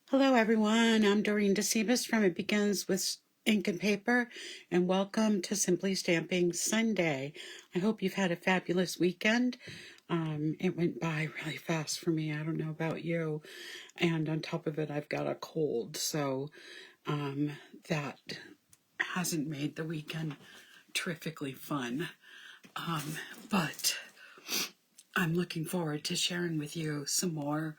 Hello everyone, I'm Dorene Decibus from It Begins with Ink and Paper, and welcome to Simply Stamping Sunday. I hope you've had a fabulous weekend. It went by really fast for me. I don't know about you. And on top of it, I've got a cold, so that hasn't made the weekend terrifically fun. But I'm looking forward to sharing with you some more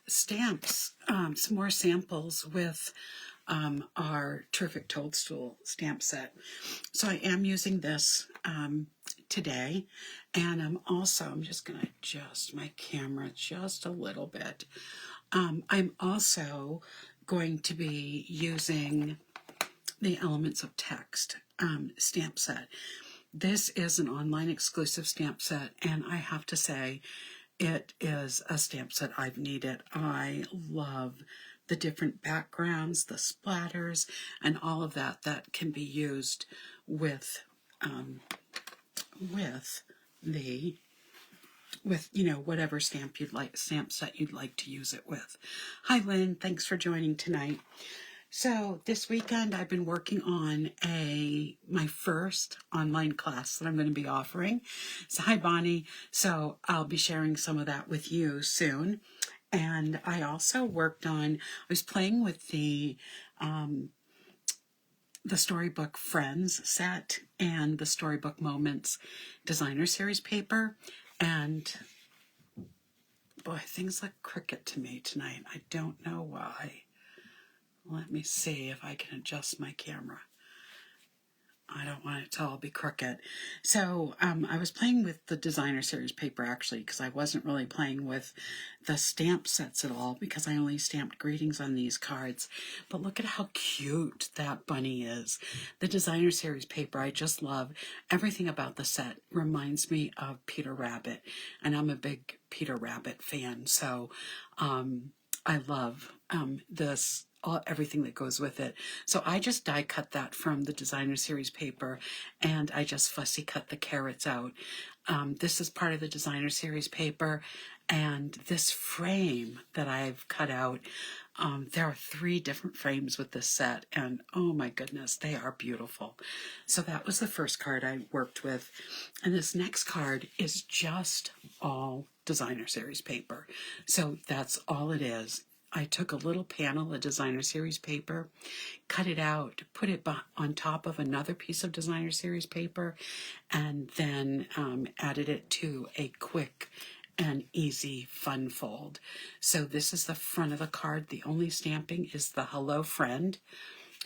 stamps, some more samples with our terrific Toadstool stamp set. So I am using this today, and I'm just going to adjust my camera just a little bit. I'm also going to be using the Elements of Text stamp set. This is an online exclusive stamp set, and I have to say, it is a stamp set I've needed. I love the different backgrounds, the splatters, and all of that can be used with whatever stamp set you'd like to use it with. Hi Lynn, thanks for joining tonight. So this weekend I've been working on my first online class that I'm going to be offering. So hi Bonnie. So I'll be sharing some of that with you soon. And I also I was playing with the Storybook Friends set and the Storybook Moments Designer Series paper. And boy, things look crooked to me tonight. I don't know why. Let me see if I can adjust my camera. I don't want it to all be crooked. So I was playing with the Designer Series paper actually, because I wasn't really playing with the stamp sets at all, because I only stamped greetings on these cards. But look at how cute that bunny is. The Designer Series paper, I just love. Everything about the set reminds me of Peter Rabbit, and I'm a big Peter Rabbit fan. So I love everything that goes with it. So I just die cut that from the Designer Series paper, and I just fussy cut the carrots out. This is part of the Designer Series paper, and this frame that I've cut out, there are 3 different frames with this set, and oh my goodness, they are beautiful. So that was the first card I worked with, and this next card is just all Designer Series paper. So that's all it is. I took a little panel of Designer Series paper, cut it out, put it on top of another piece of Designer Series paper, and then added it to a quick and easy fun fold. So this is the front of the card. The only stamping is the Hello Friend.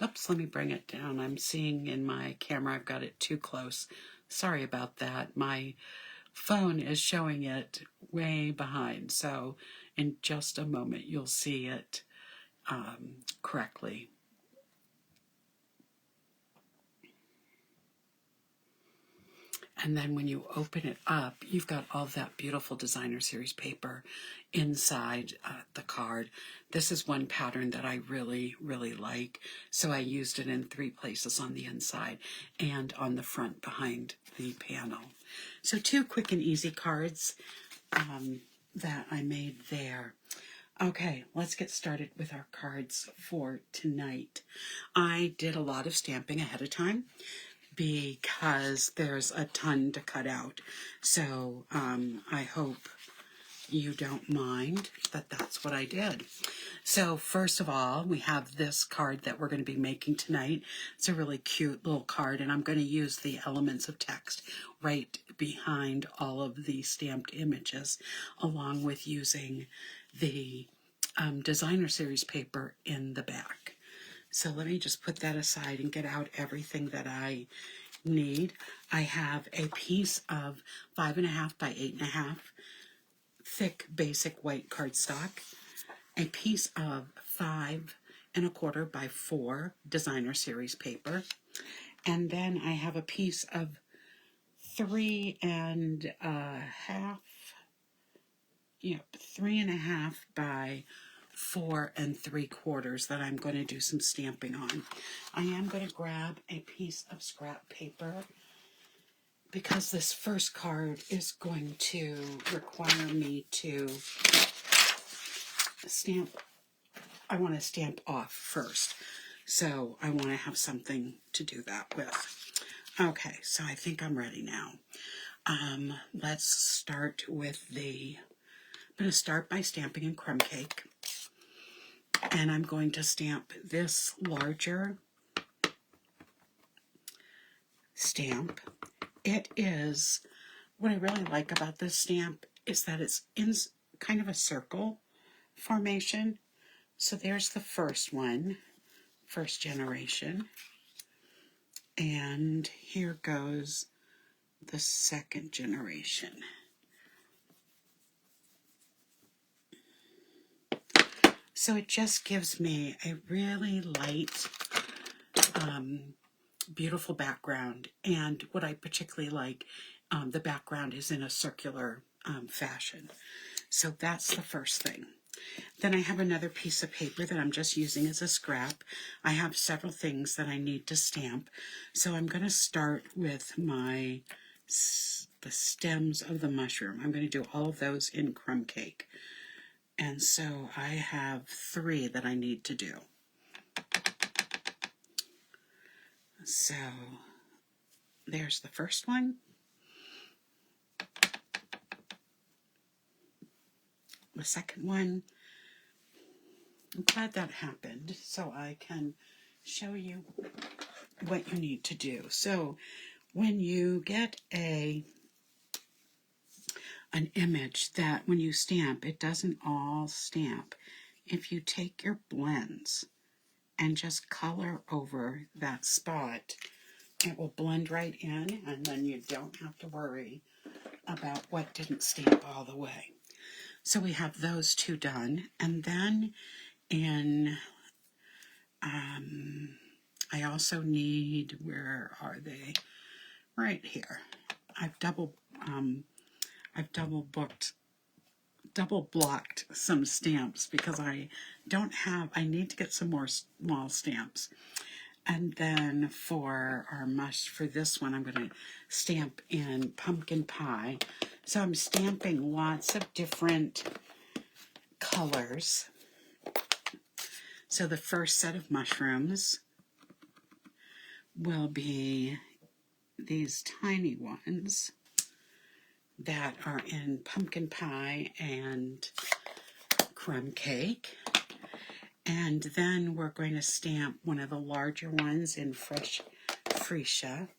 Oops, let me bring it down. I'm seeing in my camera I've got it too close. Sorry about that. My phone is showing it way behind, so in just a moment you'll see it correctly. And then when you open it up, you've got all that beautiful Designer Series paper inside the card. This is one pattern that I really, really like. So I used it in 3 places on the inside and on the front behind the panel. So 2 quick and easy cards that I made there. Okay, let's get started with our cards for tonight. I did a lot of stamping ahead of time because there's a ton to cut out. So I hope you don't mind that that's what I did. So first of all, we have this card that we're going to be making tonight. It's a really cute little card, and I'm going to use the Elements of Text right behind all of the stamped images, along with using the Designer Series paper in the back. So let me just put that aside and get out everything that I need. I have a piece of 5.5 by 8.5 thick basic white cardstock, a piece of 5.25 by 4 Designer Series paper, and then I have a piece of 3.5 by 4 3/4 that I'm going to do some stamping on. I am going to grab a piece of scrap paper because this first card is going to require me to stamp I want to stamp off first. So I want to have something to do that with. Okay, so I think I'm ready now. Let's start with I'm going to start by stamping in crumb cake. And I'm going to stamp this larger stamp. It is, what I really like about this stamp is that it's in kind of a circle formation. So there's the first one, first generation. And here goes the second generation. So it just gives me a really light, beautiful background. And what I particularly like, the background is in a circular fashion. So that's the first thing. Then I have another piece of paper that I'm just using as a scrap. I have several things that I need to stamp. So I'm going to start with the stems of the mushroom. I'm going to do all of those in crumb cake. And so I have 3 that I need to do. So there's the first one. The second one. I'm glad that happened so I can show you what you need to do. So when you get an image that when you stamp, it doesn't all stamp. If you take your blends and just color over that spot, it will blend right in, and then you don't have to worry about what didn't stamp all the way. So we have those 2 done, and then I also need, where are they? Right here. I've double blocked some stamps because I need to get some more small stamps. And then for this one, I'm going to stamp in pumpkin pie. So I'm stamping lots of different colors. So the first set of mushrooms will be these tiny ones that are in pumpkin pie and crumb cake. And then we're going to stamp one of the larger ones in fresh freesia.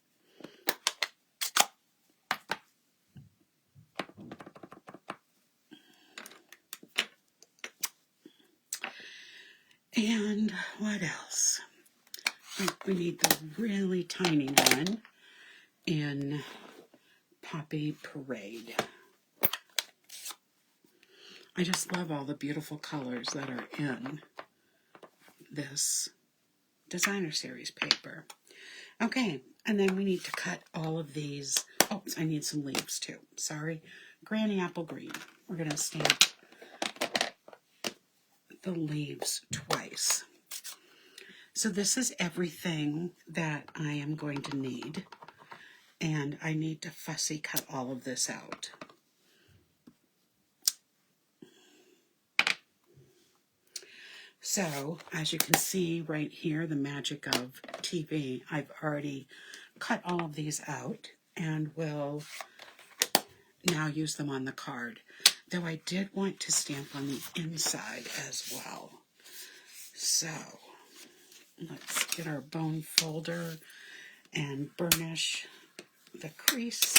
And what else? We need the really tiny one in Poppy Parade. I just love all the beautiful colors that are in this designer series paper. Okay, and then we need to cut all of these. Oh, I need some leaves too. Sorry. Granny Apple Green. We're going to stamp the leaves twice. So this is everything that I am going to need, and I need to fussy cut all of this out. So, as you can see right here, the magic of TV, I've already cut all of these out and will now use them on the card. Though I did want to stamp on the inside as well. So, let's get our bone folder and burnish the crease.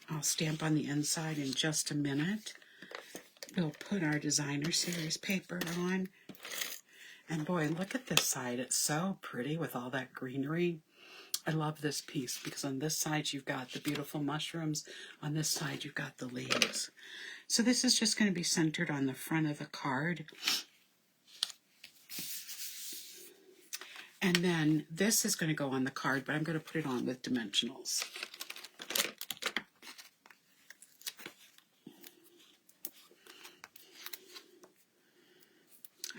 I'll stamp on the inside in just a minute. We'll put our designer series paper on. And boy, look at this side. It's so pretty with all that greenery. I love this piece because on this side you've got the beautiful mushrooms. On this side you've got the leaves. So this is just going to be centered on the front of the card. And then this is going to go on the card, but I'm going to put it on with dimensionals.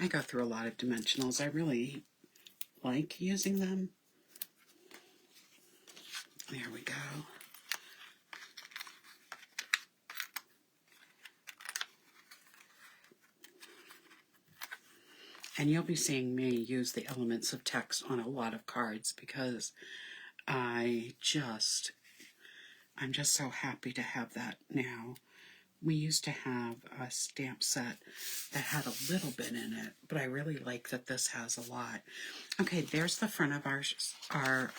I go through a lot of dimensionals. I really like using them. There we go. And you'll be seeing me use the elements of text on a lot of cards because I'm just so happy to have that now. We used to have a stamp set that had a little bit in it, but I really like that this has a lot. Okay, there's the front of our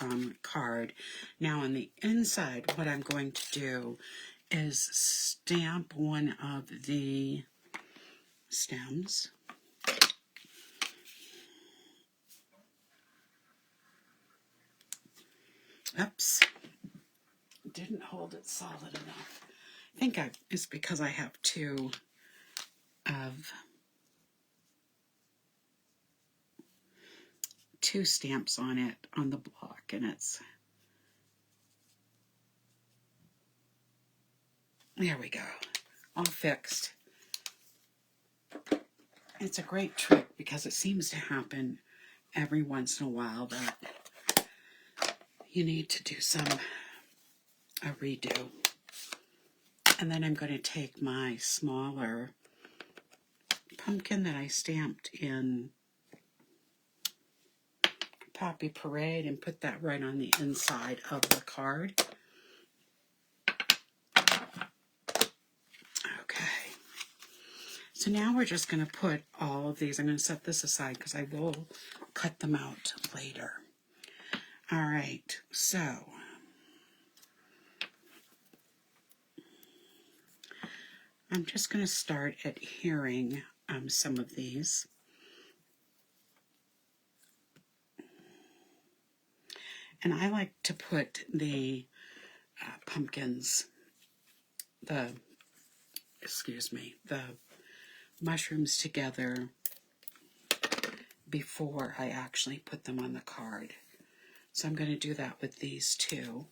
card. Now on the inside, what I'm going to do is stamp one of the stems. Oops, didn't hold it solid enough. I think it's because I have two stamps on it on the block, and there we go, all fixed. It's a great trick because it seems to happen every once in a while that you need to do a redo. And then I'm going to take my smaller pumpkin that I stamped in Poppy Parade and put that right on the inside of the card. Okay. So now we're just going to put all of these. I'm going to set this aside because I will cut them out later. All right. So I'm just going to start adhering some of these. And I like to put the pumpkins, the mushrooms together before I actually put them on the card. So I'm going to do that with these two.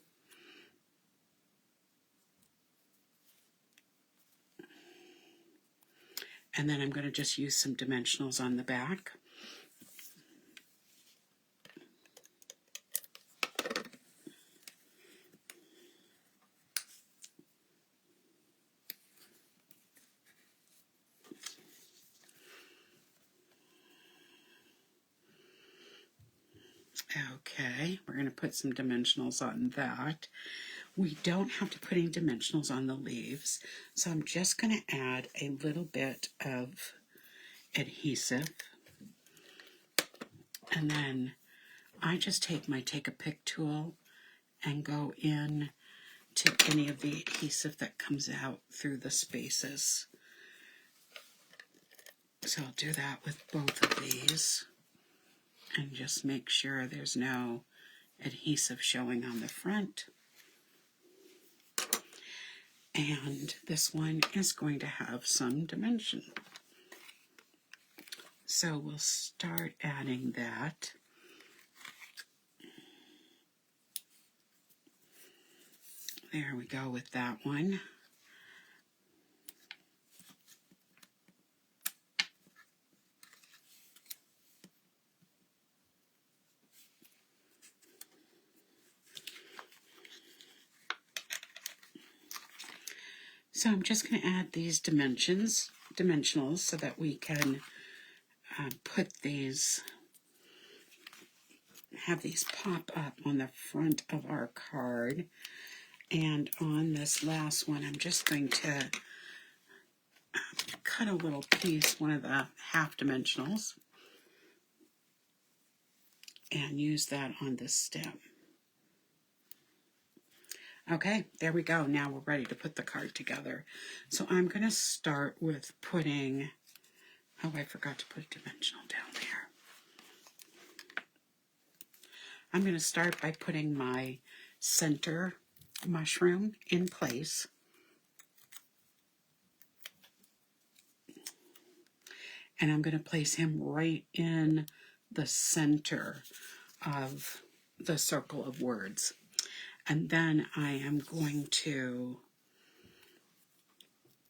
And then I'm going to just use some dimensionals on the back. Okay, we're going to put some dimensionals on that. We don't have to put any dimensionals on the leaves, so I'm just going to add a little bit of adhesive. And then I just take my Take-A-Pick tool and go in to any of the adhesive that comes out through the spaces. So I'll do that with both of these and just make sure there's no adhesive showing on the front. And this one is going to have some dimension. So we'll start adding that. There we go with that one. So I'm just going to add these dimensionals so that we can have these pop up on the front of our card. And on this last one, I'm just going to cut a little piece, one of the half dimensionals, and use that on this stem. Okay, there we go. Now we're ready to put the card together. So I'm going to start with putting, oh, I forgot to put a dimensional down there. I'm going to start by putting my center mushroom in place. And I'm going to place him right in the center of the circle of words. And then I am going to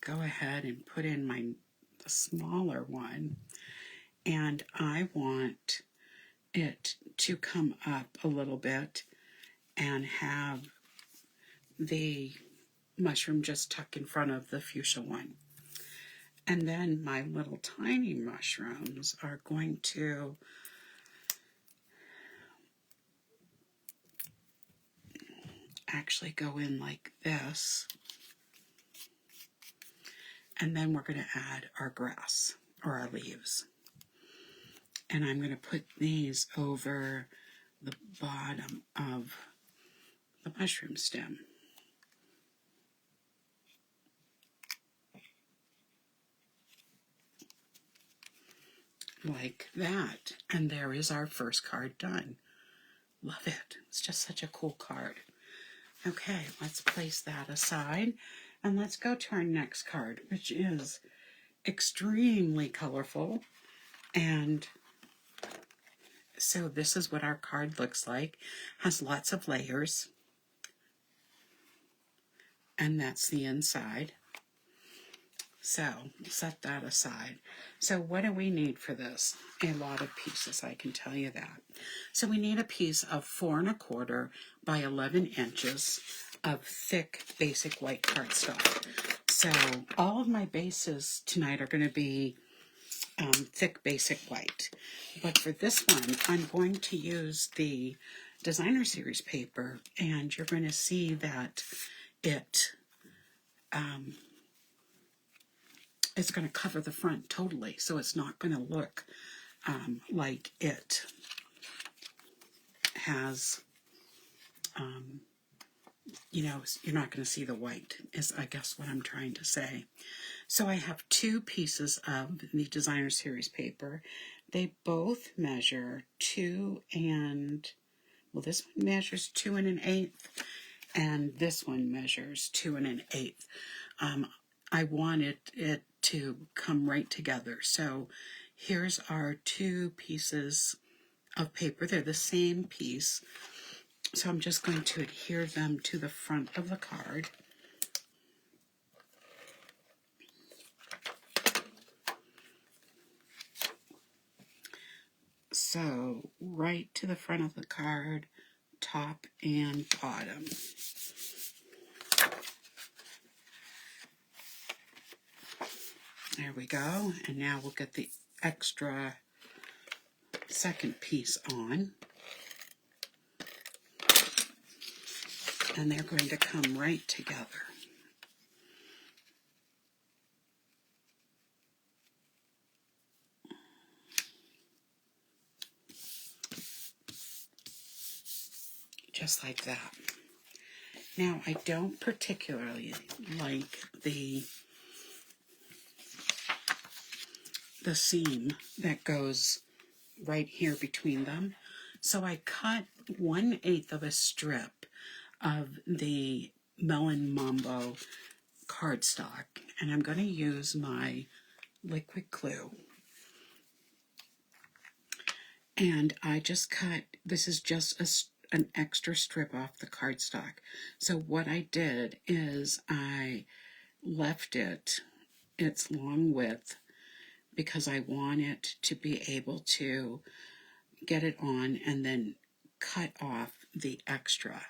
go ahead and put in the smaller one. And I want it to come up a little bit and have the mushroom just tuck in front of the fuchsia one. And then my little tiny mushrooms are going to actually go in like this. And then we're going to add our grass or our leaves. And I'm going to put these over the bottom of the mushroom stem. Like that. And there is our first card done. Love it. It's just such a cool card. Okay, let's place that aside. And let's go to our next card, which is extremely colorful. And so this is what our card looks like. Has lots of layers. And that's the inside. So set that aside. So what do we need for this? A lot of pieces, I can tell you that. So we need a piece of 4 1/4 by 11 inches of thick basic white cardstock. So all of my bases tonight are going to be thick basic white. But for this one, I'm going to use the Designer Series paper, and you're going to see that it's going to cover the front totally, so it's not going to look like it has, you know, you're not going to see the white, is I guess what I'm trying to say. So I have 2 pieces of the Designer Series paper. They both measure 2 and, well, this one measures 2 1/8, and this one measures 2 1/8. I wanted it to come right together. So here's our 2 pieces of paper. They're the same piece. So I'm just going to adhere them to the front of the card. So right to the front of the card, top and bottom. There we go. And now we'll get the extra second piece on. And they're going to come right together. Just like that. Now, I don't particularly like the seam that goes right here between them. So I cut 1/8 of a strip of the Melon Mambo cardstock, and I'm going to use my liquid glue. And I just cut, this is just an extra strip off the cardstock. So what I did is I left its long width, because I want it to be able to get it on and then cut off the extra.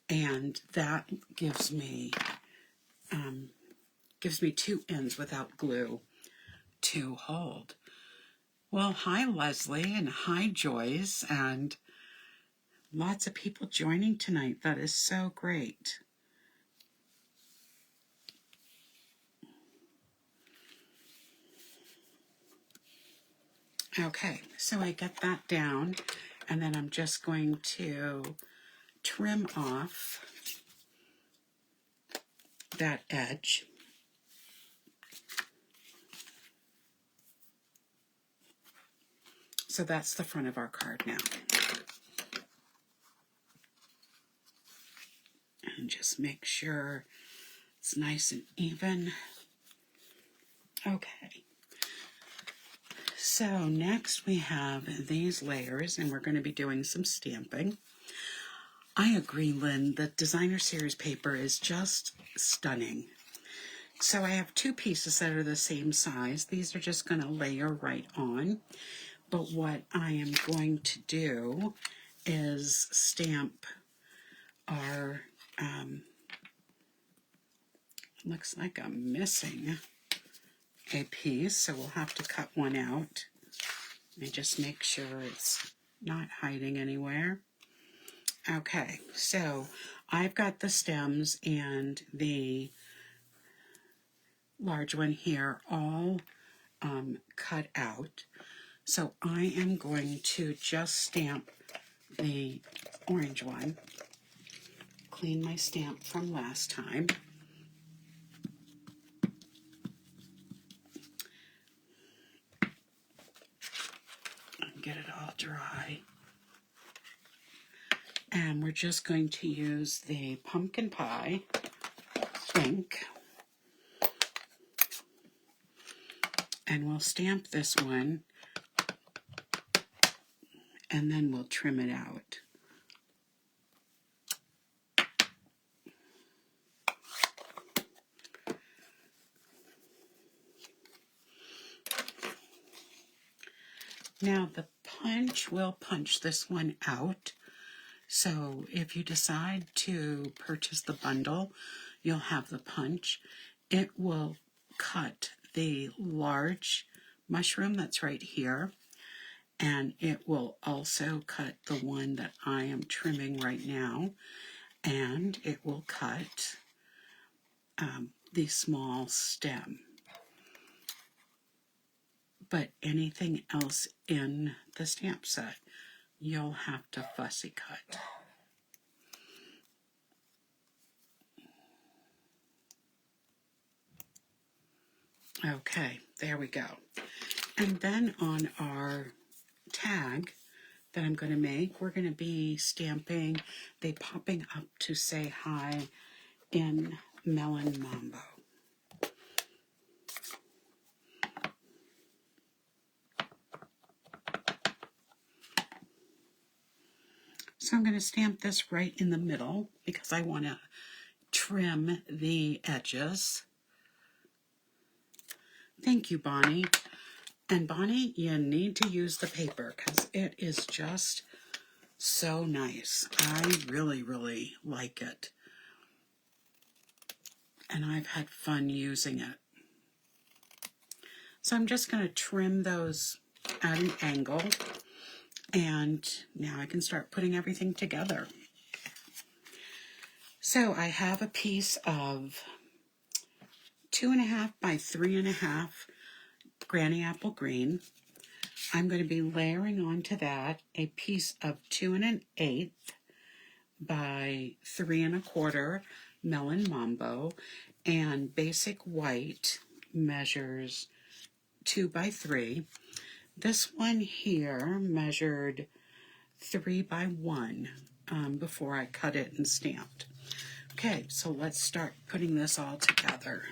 And that gives me 2 ends without glue to hold. Well, hi Leslie, and hi Joyce, and lots of people joining tonight. That is so great. Okay, so I get that down, and then I'm just going to trim off that edge. So that's the front of our card now. And just make sure it's nice and even. Okay. So next we have these layers, and we're going to be doing some stamping. I agree, Lynn, the Designer Series paper is just stunning. So I have 2 pieces that are the same size. These are just going to layer right on. But what I am going to do is stamp our, looks like I'm missing a piece, so we'll have to cut one out. Let me just make sure it's not hiding anywhere. Okay, so I've got the stems and the large one here all cut out. So I am going to just stamp the orange one. Clean my stamp from last time. And get it all dry. And we're just going to use the pumpkin pie ink. And we'll stamp this one, and then we'll trim it out. Now the punch will punch this one out. So if you decide to purchase the bundle, you'll have the punch. It will cut the large mushroom that's right here, and it will also cut the one that I am trimming right now, and it will cut the small stem. But anything else in the stamp set, you'll have to fussy cut. Okay, there we go. And then on our tag that I'm going to make, we're going to be stamping the popping up to say hi in Melon Mambo. So I'm going to stamp this right in the middle because I want to trim the edges. Thank you, Bonnie. And Bonnie, you need to use the paper because it is just so nice. I really, really like it. And I've had fun using it. So I'm just going to trim those at an angle. And now I can start putting everything together. So I have a piece of 2.5 by 3.5 Granny Apple Green. I'm going to be layering onto that a piece of 2 1/8 by 3 1/4 Melon Mambo, and basic white measures 2 by 3. This one here measured 3 by 1 before I cut it and stamped. Okay, so let's start putting this all together.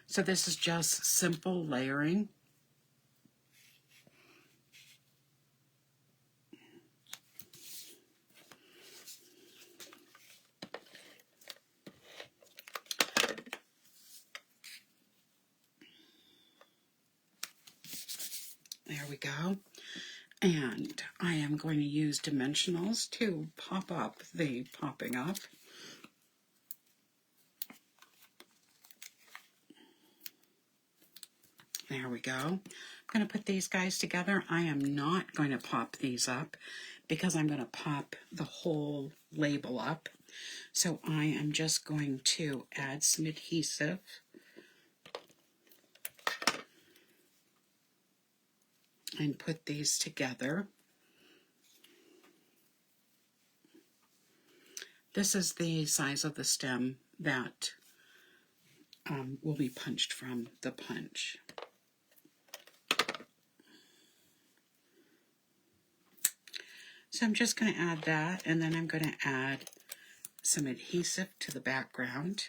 So this is just simple layering. There we go. And I am going to use dimensionals to pop up the popping up. There we go. I'm going to put these guys together. I am not going to pop these up because I'm going to pop the whole label up. So I am just going to add some adhesive. And put these together. This is the size of the stem that will be punched from the punch. So I'm just going to add that, and then I'm going to add some adhesive to the background.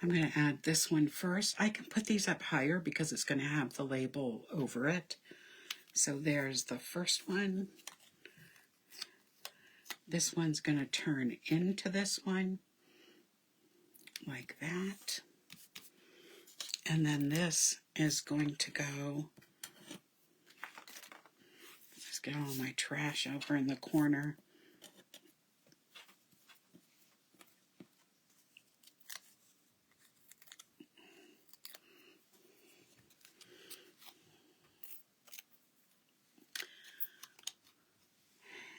I'm going to add this one first. I can put these up higher because it's going to have the label over it. So there's the first one. This one's going to turn into this one, like that. And then this is going to go, let's get all my trash over in the corner.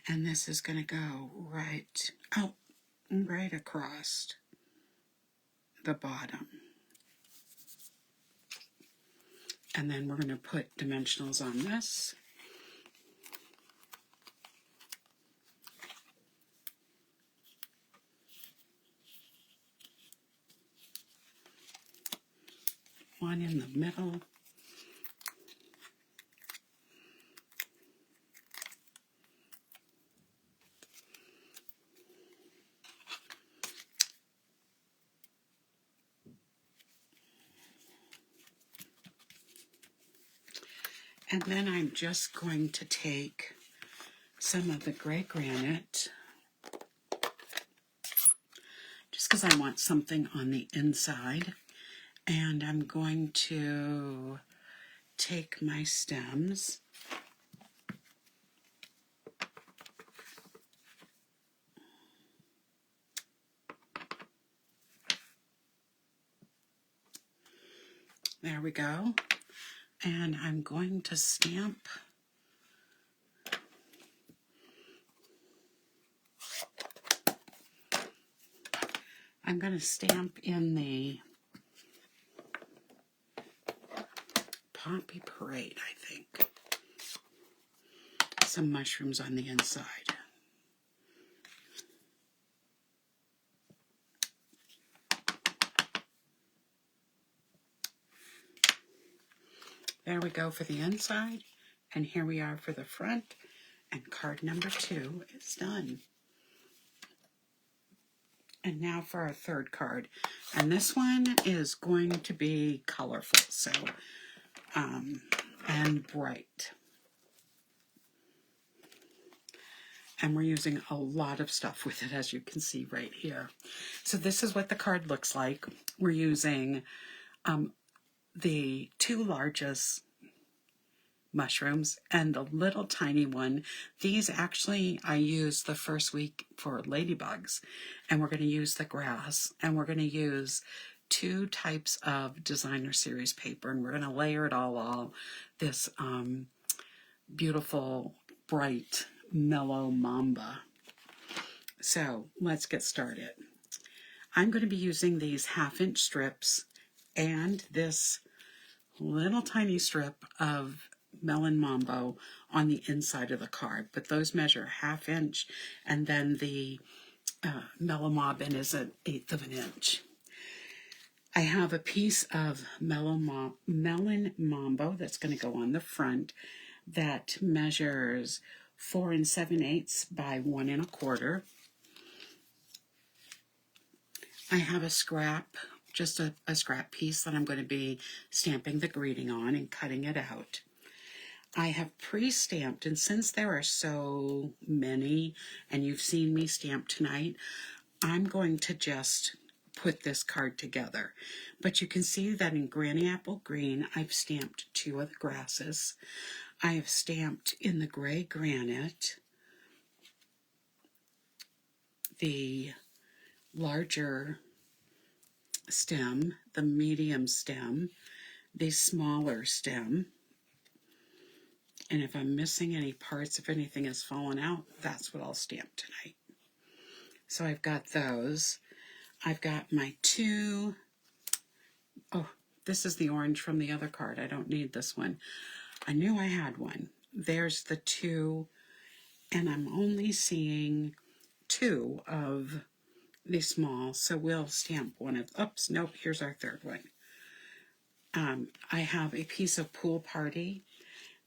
And this is going to go right across the bottom. And then we're going to put dimensionals on this. One in the middle. And then I'm just going to take some of the gray granite, just because I want something on the inside. And I'm going to take my stems. There we go. And I'm going to stamp in the Poppy Parade, I think. Some mushrooms on the inside. There we go for the inside, and here we are for the front, and card number 2 is done. And now for our third card, and this one is going to be colorful, so and bright. And we're using a lot of stuff with it, as you can see right here. So this is what the card looks like. We're using the 2 largest mushrooms and the little tiny one. These actually I used the first week for ladybugs, and we're going to use the grass, and we're going to use 2 types of designer series paper, and we're going to layer it all this beautiful bright mellow mamba. So let's get started. I'm going to be using these 1/2-inch strips and this little tiny strip of Melon Mambo on the inside of the card, but those measure 1/2 inch, and then the Melon Mobbin is 1/8 of an inch. I have a piece of Melon Mambo that's going to go on the front that measures 4 7/8 by 1 1/4. I have a scrap, just a scrap piece that I'm going to be stamping the greeting on and cutting it out. I have pre-stamped, and since there are so many, and you've seen me stamp tonight, I'm going to just put this card together. But you can see that in Granny Apple Green, I've stamped 2 of the grasses. I have stamped in the gray granite the larger stem, the medium stem, the smaller stem. And if I'm missing any parts, if anything has fallen out, that's what I'll stamp tonight. So I've got those. I've got my 2, oh, this is the orange from the other card. I don't need this one. I knew I had one. There's the 2, and I'm only seeing 2 of the small, so we'll stamp one of, oops, nope, here's our third one. I have a piece of Pool Party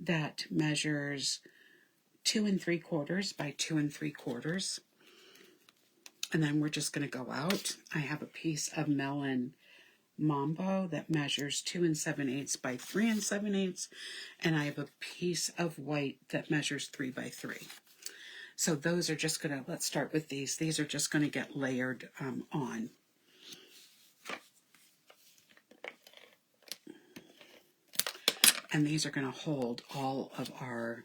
that measures 2 3/4 by 2 3/4. And then we're just going to go out. I have a piece of Melon Mambo that measures 2 7/8 by 3 7/8. And I have a piece of white that measures 3 by 3. So those are just going to, let's start with these. These are just going to get layered on. And these are going to hold all of our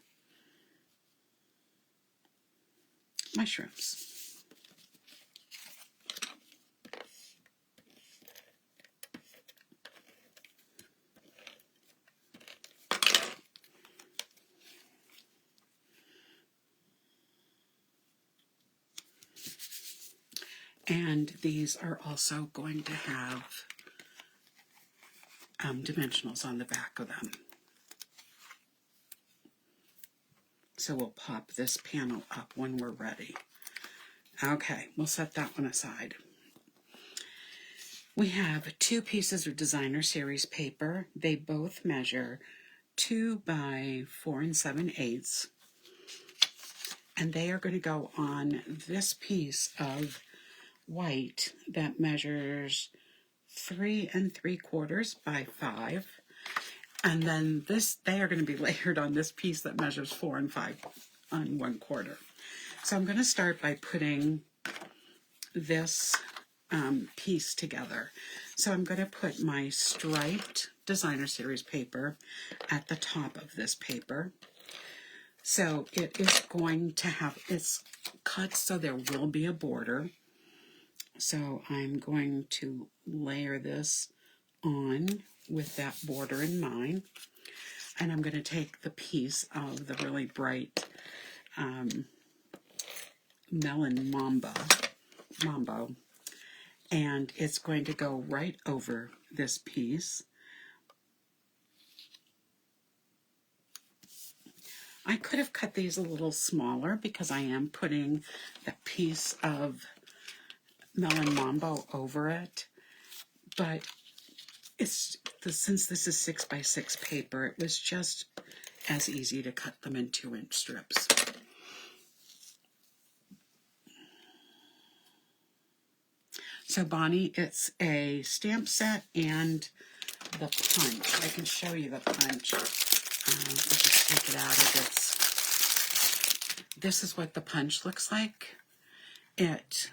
mushrooms. And these are also going to have dimensionals on the back of them. So we'll pop this panel up when we're ready. Okay, we'll set that one aside. We have 2 pieces of designer series paper. They both measure 2 by 4 7/8. And they are going to go on this piece of white that measures 3 3/4 by 5. And then they are going to be layered on this piece that measures 4 5 1/4. So I'm going to start by putting this piece together. So I'm going to put my striped designer series paper at the top of this paper. So it is going to have, it's cut so there will be a border. So I'm going to layer this on with that border in mind. And I'm going to take the piece of the really bright Melon Mambo, and it's going to go right over this piece. I could have cut these a little smaller because I am putting that piece of Melon Mambo over it, but since this is 6 by 6 paper, it was just as easy to cut them in 2-inch strips. So Bonnie, it's a stamp set and the punch. I can show you the punch. Let's just take it out of its. This is what the punch looks like. It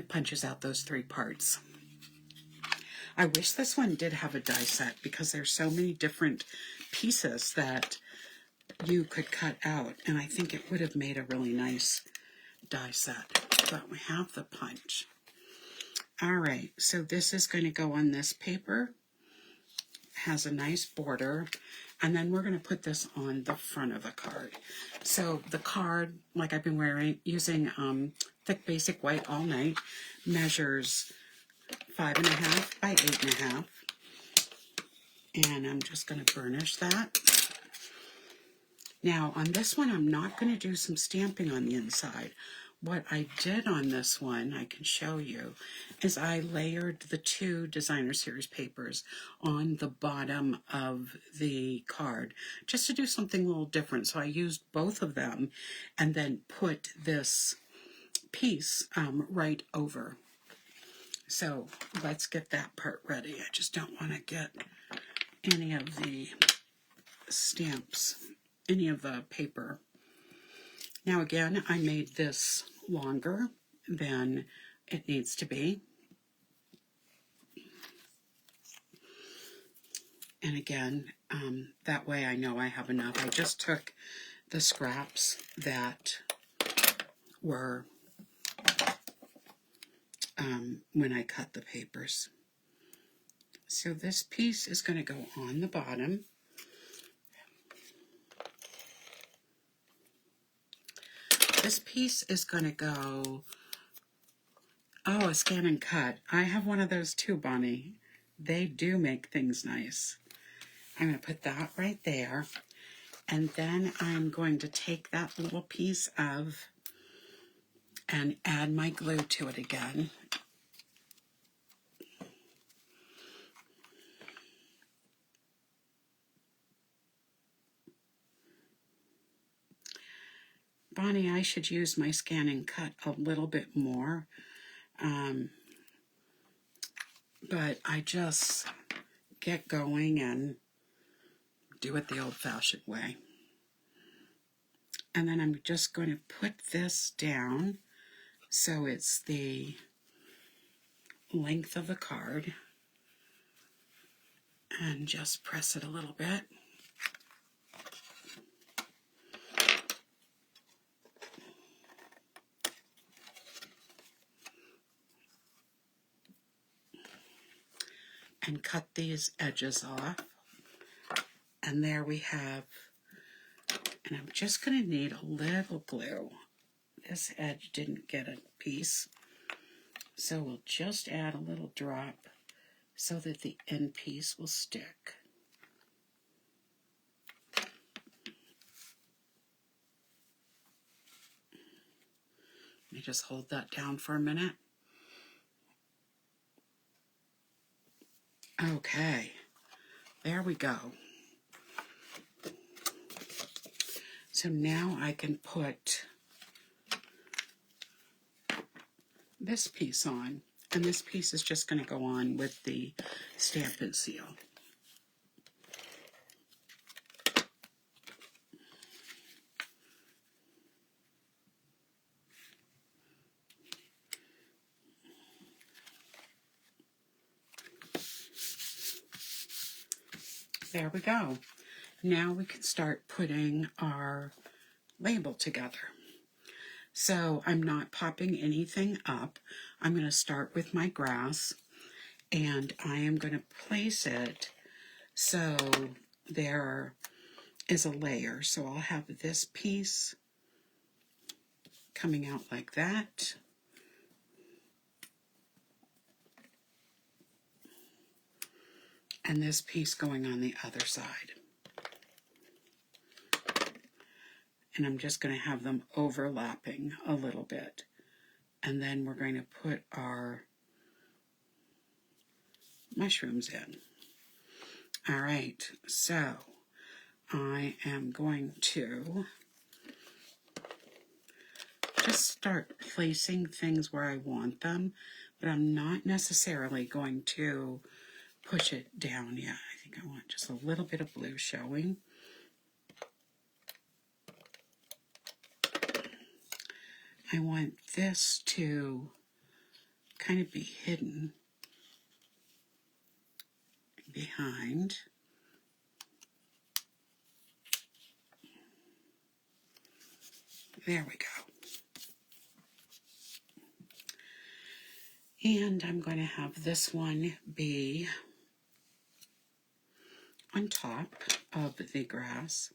punches out those 3 parts. I wish this one did have a die set because there's so many different pieces that you could cut out, and I think it would have made a really nice die set. But we have the punch. All right, so this is going to go on this paper. It has a nice border, and then we're going to put this on the front of the card. So the card, like I've been using thick basic white all night, measures 5.5 by 8.5, and I'm just going to burnish that. Now on this one, I'm not going to do some stamping on the inside. What I did on this one, I can show you, is I layered the 2 designer series papers on the bottom of the card just to do something a little different. So I used both of them and then put this piece right over. So let's get that part ready. I just don't want to get any of the stamps, any of the paper. Now again, I made this longer than it needs to be. And again, that way I know I have enough. I just took the scraps that were when I cut the papers. So this piece is going to go on the bottom. This piece is going to go, oh, a scan and cut. I have one of those too, Bonnie. They do make things nice. I'm going to put that right there. And then I'm going to take that little piece of and add my glue to it again. Bonnie, I should use my scan and cut a little bit more. But I just get going and do it the old-fashioned way. And then I'm just going to put this down so it's the length of the card and just press it a little bit. and cut these edges off. And there we have, and I'm just going to need a little glue. This edge didn't get a piece, so we'll just add a little drop so that the end piece will stick. Let me just hold that down for a minute. Okay, there we go. So now I can put this piece on, and this piece is just going to go on with the Stampin' seal. There we go. Now we can start putting our label together. So I'm not popping anything up. I'm going to start with my grass, and I am going to place it so there is a layer. So I'll have this piece coming out like that. And this piece going on the other side. And I'm just going to have them overlapping a little bit. And then we're going to put our mushrooms in. All right, so I am going to just start placing things where I want them, but I'm not necessarily going to push it down yet. I think I want just a little bit of blue showing. I want this to kind of be hidden behind. There we go. And I'm going to have this one be on top of the grass.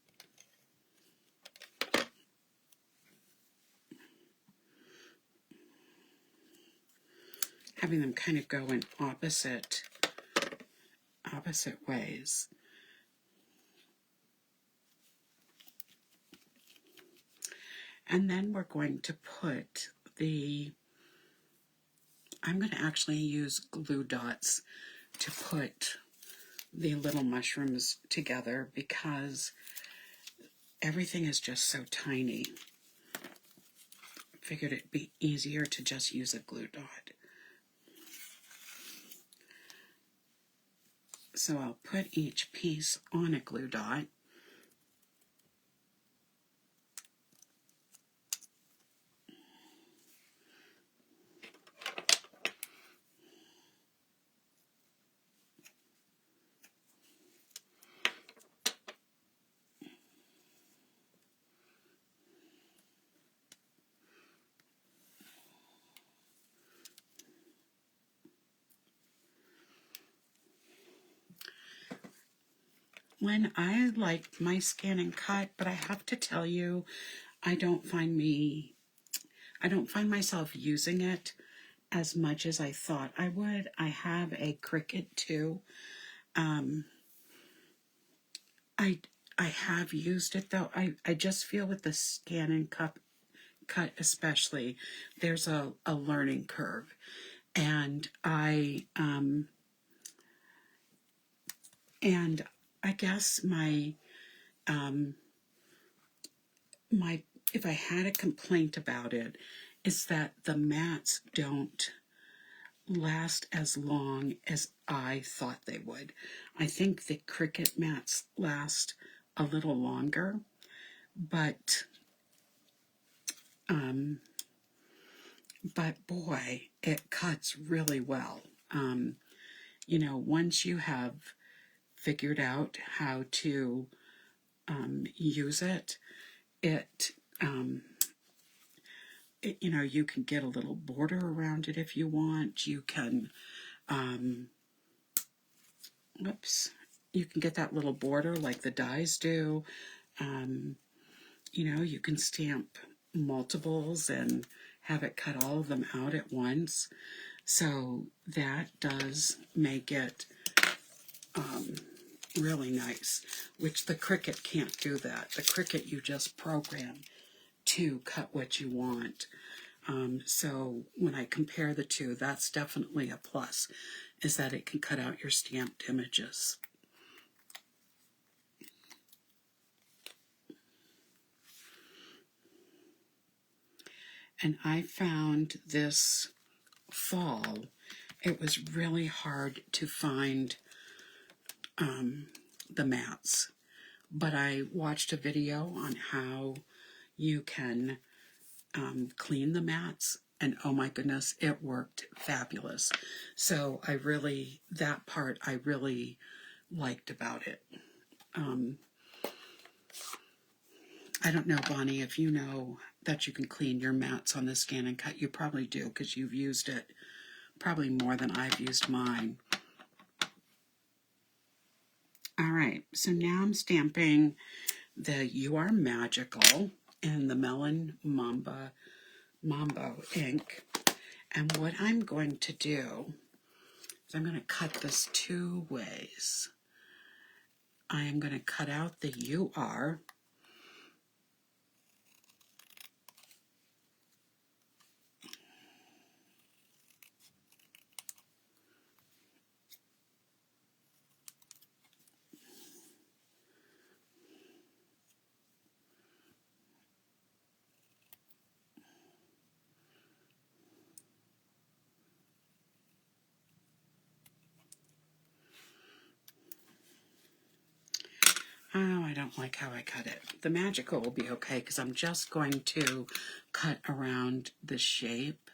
Having them kind of go in opposite ways. And then we're going to put I'm going to actually use glue dots to put the little mushrooms together because everything is just so tiny. I figured it'd be easier to just use a glue dot. So I'll put each piece on a glue dot. When I like my scan and cut, but I have to tell you, I don't find myself using it as much as I thought I would. I have a Cricut too. I have used it though. I just feel with the scan and cut especially, there's a learning curve. And I guess my if I had a complaint about it, is that the mats don't last as long as I thought they would. I think the Cricut mats last a little longer, but boy, it cuts really well. You know, once you have figured out how to use it, you know, you can get a little border around it if you want. You can whoops, you can get that little border like the dies do. You know, you can stamp multiples and have it cut all of them out at once. So that does make it really nice, which the Cricut can't do that. The Cricut you just program to cut what you want. So when I compare the two, that's definitely a plus, is that it can cut out your stamped images. And I found this fall, it was really hard to find the mats. But I watched a video on how you can clean the mats, and oh my goodness, it worked fabulous. So that part I really liked about it. I don't know, Bonnie, if you know that you can clean your mats on the Scan and Cut. You probably do, because you've used it probably more than I've used mine. All right, so now I'm stamping the You Are Magical in the Melon Mambo ink. And what I'm going to do is I'm going to cut this 2 ways. I am going to cut out the You Are. Oh, I don't like how I cut it. The magical will be okay because I'm just going to cut around the shape.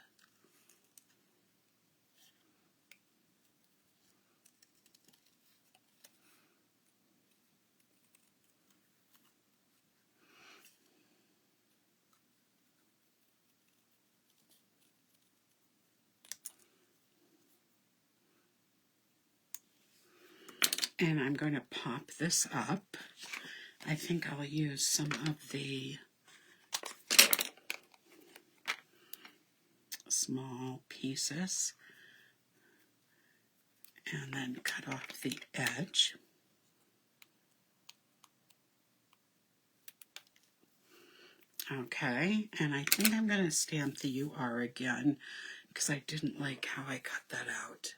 And I'm going to pop this up. I think I'll use some of the small pieces and then cut off the edge. Okay, and I think I'm going to stamp the You Are again because I didn't like how I cut that out.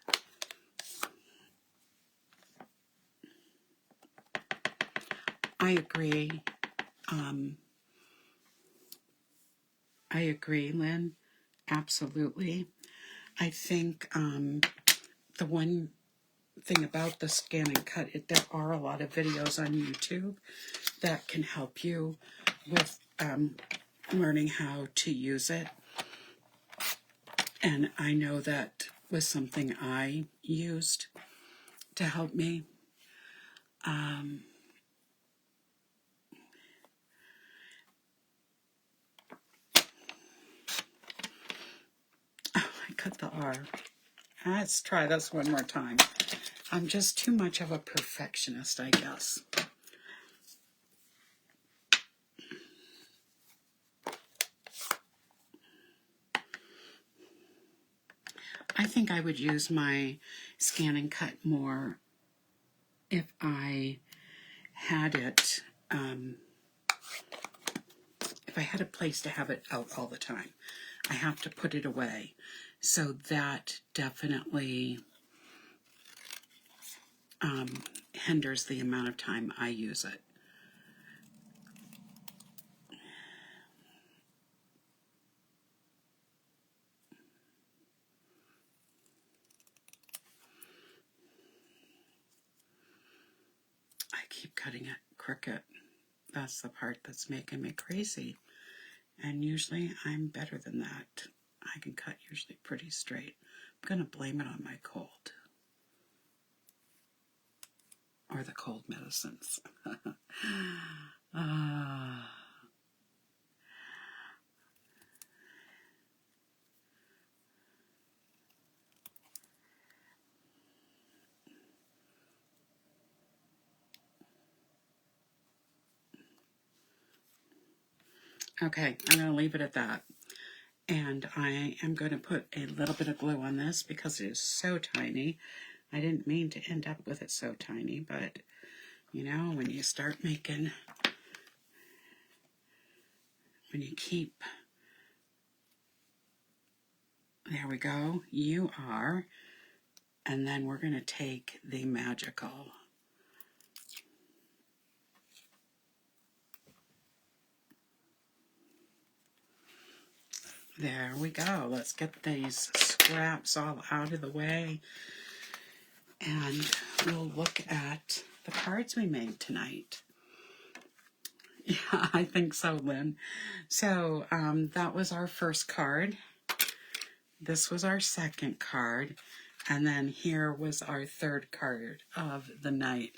I agree. I agree, Lynn. Absolutely. I think the one thing about the Scan and Cut, there are a lot of videos on YouTube that can help you with learning how to use it. And I know that was something I used to help me. Oh, I cut the R. Let's try this one more time. I'm just too much of a perfectionist, I guess. I think I would use my Scan and Cut more if I had it, if I had a place to have it out all the time. I have to put it away. So that definitely hinders the amount of time I use it. I keep cutting it crooked. That's the part that's making me crazy. And usually I'm better than that. I can cut usually pretty straight. I'm going to blame it on my cold. Or the cold medicines. Okay, I'm going to leave it at that. And I am going to put a little bit of glue on this because it is so tiny. I didn't mean to end up with it so tiny, but you know, when you start making, when you keep, there we go, you are, and then we're going to take the magical. There we go. Let's get these scraps all out of the way. And we'll look at the cards we made tonight. Yeah, I think so, Lynn. So that was our first card. This was our second card. And then here was our third card of the night.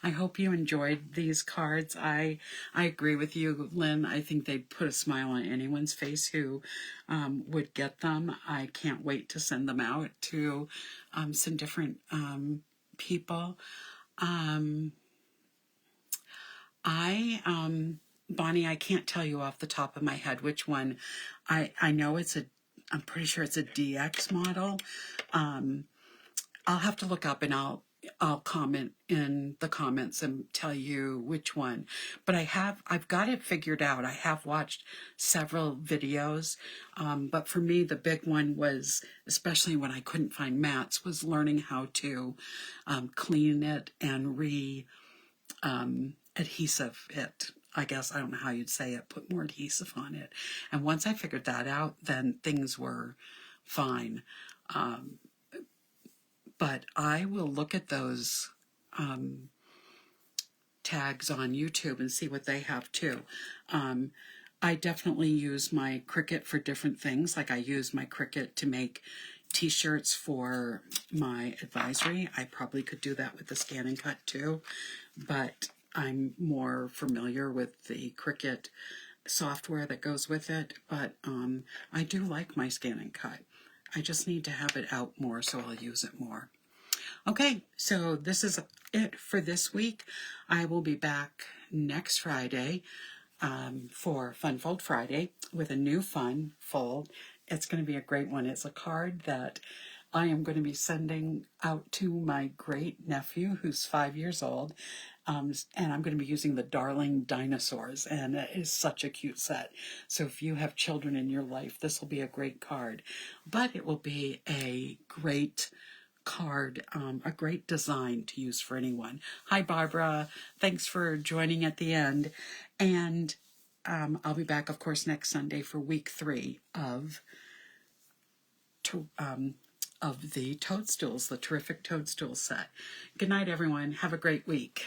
I hope you enjoyed these cards. I agree with you, Lynn. I think they'd put a smile on anyone's face who would get them. I can't wait to send them out to some different people. Bonnie, I can't tell you off the top of my head which one. I know I'm pretty sure it's a DX model. I'll have to look up and I'll comment in the comments and tell you which one. But I've got it figured out. I have watched several videos. But for me, the big one was, especially when I couldn't find mats, was learning how to clean it and adhesive it. I guess, I don't know how you'd say it, put more adhesive on it. And once I figured that out, then things were fine. But I will look at those tags on YouTube and see what they have too. I definitely use my Cricut for different things. Like I use my Cricut to make t-shirts for my advisory. I probably could do that with the Scan and Cut too, but I'm more familiar with the Cricut software that goes with it. But I do like my Scan and Cut. I just need to have it out more, so I'll use it more. Okay, so this is it for this week. I will be back next Friday for Fun Fold Friday with a new fun fold. It's going to be a great one. It's a card that I am going to be sending out to my great nephew who's 5 years old. And I'm going to be using the Darling Dinosaurs, and it is such a cute set. So if you have children in your life, this will be a great card. But it will be a great card, a great design to use for anyone. Hi, Barbara. Thanks for joining at the end. And I'll be back, of course, next Sunday for week 3 of the Toadstools, the terrific Toadstool set. Good night, everyone. Have a great week.